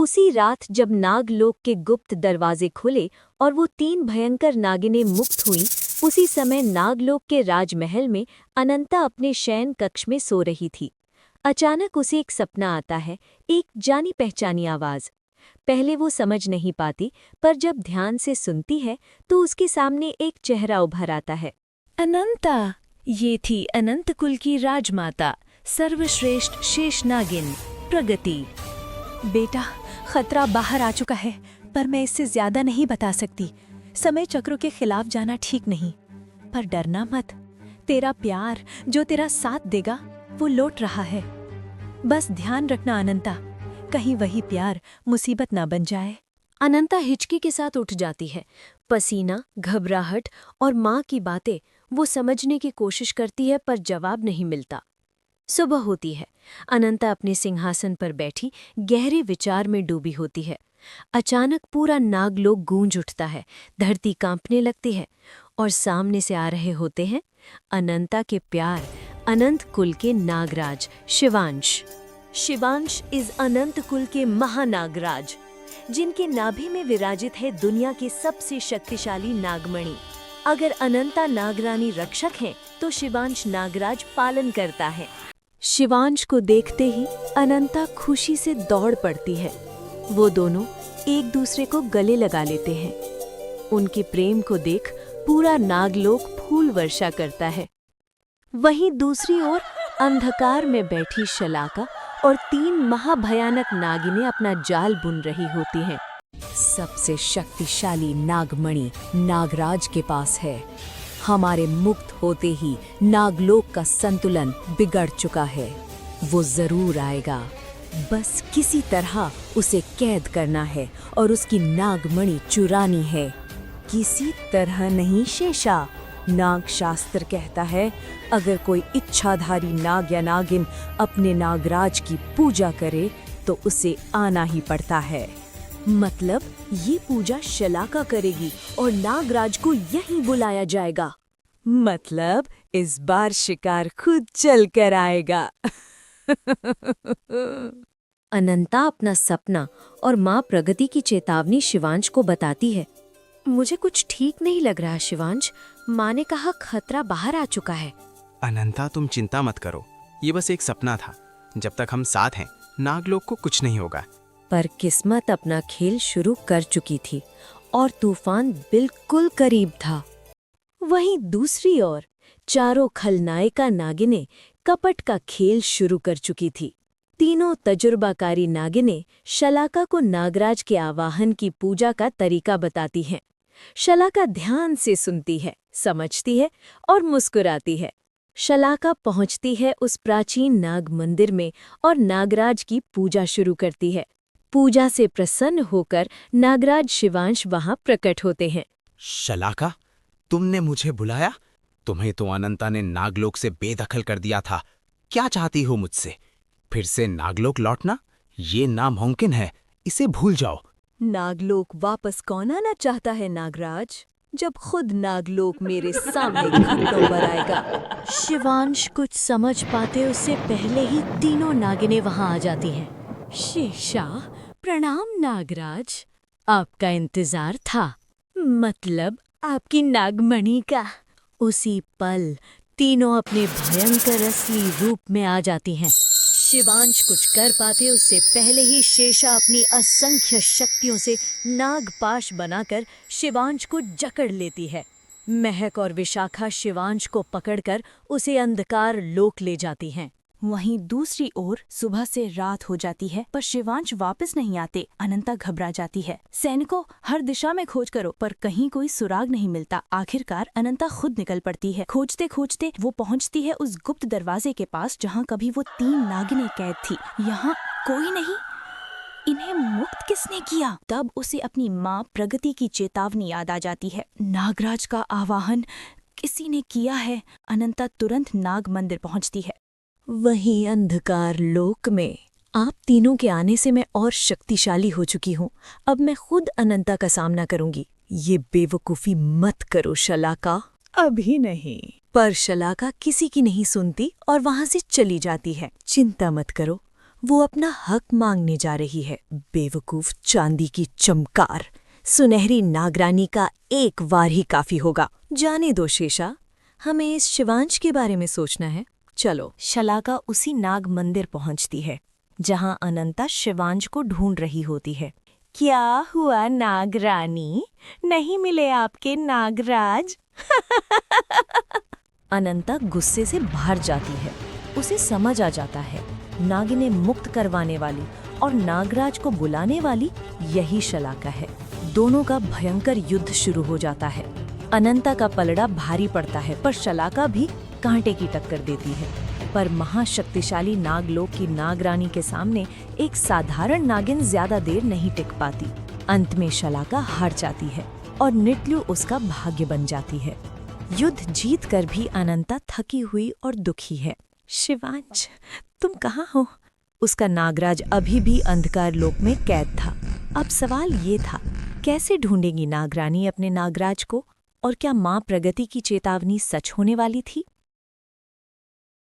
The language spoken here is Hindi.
उसी रात जब नागलोक के गुप्त दरवाजे खुले और वो 3 भयंकर नागिनें मुक्त हुईं, उसी समय नागलोक के राजमहल में अनंता अपने शयन कक्ष में सो रही थी। अचानक उसे एक सपना आता है, एक जानी पहचानी आवाज। पहले वो समझ नहीं पाती, पर जब ध्यान से सुनती है तो उसके सामने एक चेहरा उभर आता है। अनंता, ये थी अनंत कुल की राजमाता, सर्वश्रेष्ठ शेष नागिन प्रगति। बेटा, खतरा बाहर आ चुका है, पर मैं इससे ज्यादा नहीं बता सकती। समय चक्रों के खिलाफ जाना ठीक नहीं, पर डरना मत। तेरा प्यार जो तेरा साथ देगा वो लौट रहा है। बस ध्यान रखना अनंता, कहीं वही प्यार मुसीबत ना बन जाए। अनंता हिचकी के साथ उठ जाती है। पसीना, घबराहट और माँ की बातें वो समझने की कोशिश करती है, पर जवाब नहीं मिलता। सुबह होती है। अनंता अपने सिंहासन पर बैठी गहरे विचार में डूबी होती है। अचानक पूरा नागलोक गूंज उठता है, धरती कांपने लगती है और सामने से आ रहे होते हैं अनंता के प्यार, अनंत कुल के नागराज शिवांश। शिवांश इस अनंत कुल के महानागराज, जिनके नाभि में विराजित है दुनिया के सबसे शक्तिशाली नागमणि। अगर अनंता नागरानी रक्षक हैं, तो शिवांश नागराज पालन करता है। शिवांश को देखते ही अनंता खुशी से दौड़ पड़ती है। वो दोनों एक दूसरे को गले लगा लेते हैं। उनके प्रेम को देख पूरा नागलोक फूल वर्षा करता है। वहीं दूसरी ओर अंधकार में बैठी शलाका और 3 महाभयानक नागिनें अपना जाल बुन रही होती हैं। सबसे शक्तिशाली नागमणि नागराज के पास है। हमारे मुक्त होते ही नागलोक का संतुलन बिगड़ चुका है। वो जरूर आएगा, बस किसी तरह उसे कैद करना है और उसकी नागमणि चुरानी है। किसी तरह नहीं शेषा, नाग शास्त्र कहता है अगर कोई इच्छाधारी नाग या नागिन अपने नागराज की पूजा करे तो उसे आना ही पड़ता है। मतलब ये पूजा शलाका करेगी और नागराज को यहीं बुलाया जाएगा। मतलब इस बार शिकार खुद चल कर आएगा। अनंता अपना सपना और माँ प्रगति की चेतावनी शिवांश को बताती है। मुझे कुछ ठीक नहीं लग रहा शिवांश, माँ ने कहा खतरा बाहर आ चुका है। अनंता, तुम चिंता मत करो, ये बस एक सपना था। जब तक हम साथ हैं नागलोक को कुछ नहीं होगा। पर किस्मत अपना खेल शुरू कर चुकी थी और तूफान बिल्कुल करीब था। वहीं दूसरी ओर चारों खलनायिका नागिनें कपट का खेल शुरू कर चुकी थी। तीनों तजुर्बाकारी नागिनें शलाका को नागराज के आवाहन की पूजा का तरीका बताती हैं। शलाका ध्यान से सुनती है, समझती है और मुस्कुराती है। शलाका पहुंचती है उस प्राचीन नाग मंदिर में और नागराज की पूजा शुरू करती है। पूजा से प्रसन्न होकर नागराज शिवांश वहां प्रकट होते हैं। शलाका, तुमने मुझे बुलाया? तुम्हें तो अनंता ने नागलोक से बेदखल कर दिया था। क्या चाहती हो मुझसे? फिर से नागलोक लौटना? ये नामुमकिन है, इसे भूल जाओ। नागलोक वापस कौन आना चाहता है नागराज, जब खुद नागलोक मेरे सामने घुटनों पर आएगा। शिवांश कुछ समझ पाते उससे पहले ही तीनों नागिनें वहां आ जाती हैं। शेषा, प्रणाम नागराज, आपका इंतजार था, मतलब आपकी नागमणि का। उसी पल तीनों अपने भयंकर असली रूप में आ जाती हैं। शिवांश कुछ कर पाते उससे पहले ही शेषा अपनी असंख्य शक्तियों से नागपाश बनाकर शिवांश को जकड़ लेती है। महक और विशाखा शिवांश को पकड़कर उसे अंधकार लोक ले जाती हैं। वहीं दूसरी ओर सुबह से रात हो जाती है, पर शिवांश वापस नहीं आते। अनंता घबरा जाती है। सैनिकों, हर दिशा में खोज करो, पर कहीं कोई सुराग नहीं मिलता। आखिरकार अनंता खुद निकल पड़ती है। खोजते खोजते वो पहुंचती है उस गुप्त दरवाजे के पास जहां कभी वो 3 नागिनें कैद थी। यहाँ कोई नहीं, इन्हें मुक्त किसने किया? तब उसे अपनी माँ प्रगति की चेतावनी याद आ जाती है। नागराज का आवाहन किसी ने किया है। अनंता तुरंत नाग मंदिर पहुंचती है। वहीं अंधकार लोक में आप तीनों के आने से मैं और शक्तिशाली हो चुकी हूँ। अब मैं खुद अनंता का सामना करूंगी। ये बेवकूफ़ी मत करो शलाका। अभी नहीं। पर शलाका किसी की नहीं सुनती और वहां से चली जाती है। चिंता मत करो, वो अपना हक मांगने जा रही है। बेवकूफ चांदी की चमकार, सुनहरी नागरानी का एक वार ही काफी होगा। जाने दो शेषा, हमें इस शिवांश के बारे में सोचना है। चलो। शलाका उसी नाग मंदिर पहुंचती है जहां अनंता शिवांश को ढूंढ रही होती है। क्या हुआ नागरानी, नहीं मिले आपके नागराज? अनंता गुस्से से भर जाती है। उसे समझ आ जाता है नागिने मुक्त करवाने वाली और नागराज को बुलाने वाली यही शलाका है। दोनों का भयंकर युद्ध शुरू हो जाता है। अनंता का पलड़ा भारी पड़ता है पर शलाका भी कांटे की टक्कर देती है। पर महाशक्तिशाली नागलोक की नागरानी के सामने एक साधारण नागिन ज्यादा देर नहीं टिक पाती। अंत में शलाका हार जाती है और निट्लू उसका भाग्य बन जाती है। युद्ध जीत कर भी अनंता थकी हुई और दुखी है। शिवांश, तुम कहाँ हो? उसका नागराज अभी भी अंधकार लोक में कैद था। अब सवाल ये था, कैसे ढूंढेगी नागरानी अपने नागराज को? और क्या माँ प्रगति की चेतावनी सच होने वाली थी?